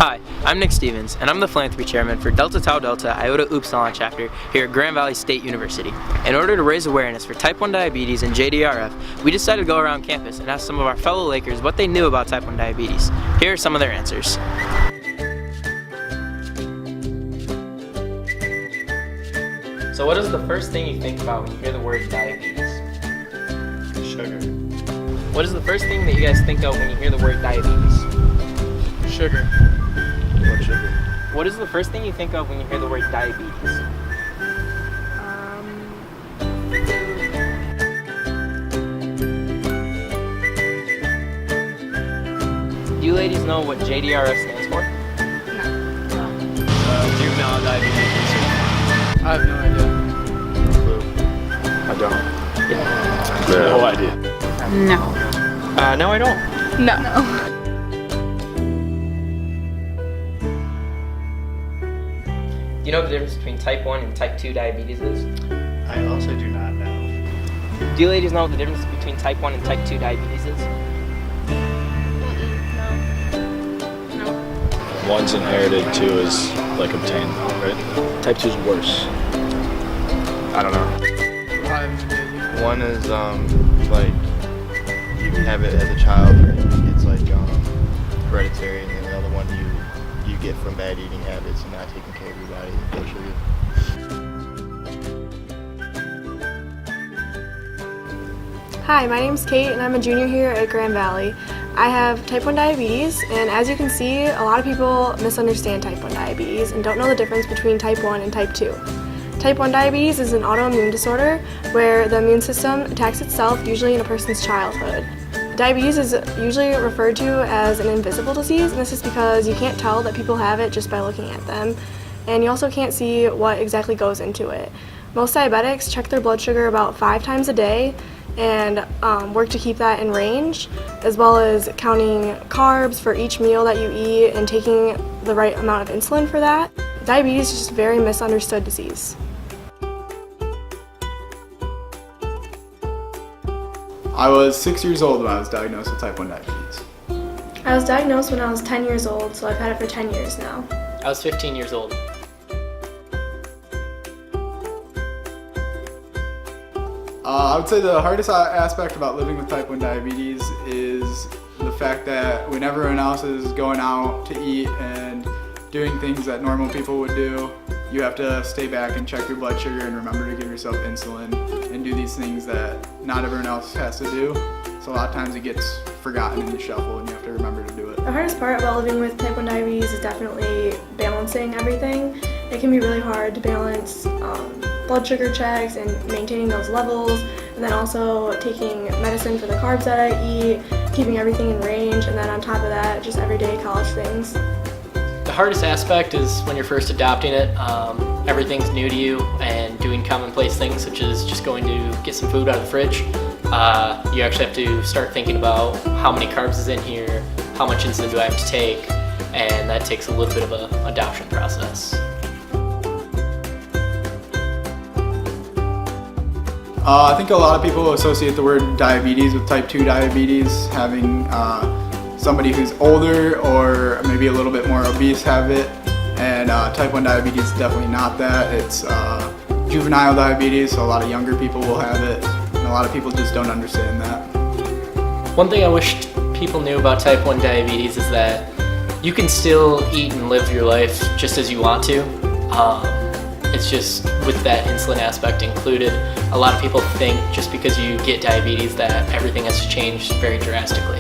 Hi, I'm Nick Stevens, and I'm the Philanthropy Chairman for Delta Tau Delta Iota Upsilon chapter here at Grand Valley State University. In order to raise awareness for type 1 diabetes and JDRF, we decided to go around campus and ask some of our fellow Lakers what they knew about type 1 diabetes. Here are some of their answers. So what is the first thing you think about when you hear the word diabetes? Sugar. What is the first thing that you guys think of when you hear the word diabetes? Sugar. What sugar? What is the first thing you think of when you hear the word diabetes? Do you ladies know what JDRF stands for? Juvenile diabetes. I have no idea. No clue. I don't. Yeah. No idea. No. No, I don't. No. Do you know what the difference between type 1 and type 2 diabetes is? I also do not know. Do you ladies know what the difference between type 1 and type 2 diabetes is? No. One's inherited, two is like obtained, right? Type 2 is worse. I don't know. I have no idea. One is like you can have it as a child, or it's like hereditary, and then the other one you get from bad eating habits and not taking care of your body and blood sugar. Hi, my name's Kate and I'm a junior here at Grand Valley. I have type 1 diabetes, and as you can see, a lot of people misunderstand type 1 diabetes and don't know the difference between type 1 and type 2. Type 1 diabetes is an autoimmune disorder where the immune system attacks itself, usually in a person's childhood. Diabetes is usually referred to as an invisible disease, and this is because you can't tell that people have it just by looking at them, and you also can't see what exactly goes into it. Most diabetics check their blood sugar about 5 times a day and work to keep that in range, as well as counting carbs for each meal that you eat and taking the right amount of insulin for that. Diabetes is just a very misunderstood disease. I was 6 years old when I was diagnosed with type 1 diabetes. I was diagnosed when I was 10 years old, so I've had it for 10 years now. I was 15 years old. I would say the hardest aspect about living with type 1 diabetes is the fact that when everyone else is going out to eat and doing things that normal people would do, you have to stay back and check your blood sugar and remember to give yourself insulin and do these things that not everyone else has to do. So a lot of times it gets forgotten in the shuffle and you have to remember to do it. The hardest part about living with type 1 diabetes is definitely balancing everything. It can be really hard to balance blood sugar checks and maintaining those levels, and then also taking medicine for the carbs that I eat, keeping everything in range, and then on top of that, just everyday college things. The hardest aspect is when you're first adopting it. Everything's new to you, and doing commonplace things such as just going to get some food out of the fridge. You actually have to start thinking about how many carbs is in here, how much insulin do I have to take, and that takes a little bit of an adoption process. I think a lot of people associate the word diabetes with type 2 diabetes, having somebody who's older or maybe a little bit more obese have it, and type 1 diabetes is definitely not that. It's juvenile diabetes, so a lot of younger people will have it, and a lot of people just don't understand that. One thing I wish people knew about type 1 diabetes is that you can still eat and live your life just as you want to. It's just with that insulin aspect included, a lot of people think just because you get diabetes that everything has changed very drastically.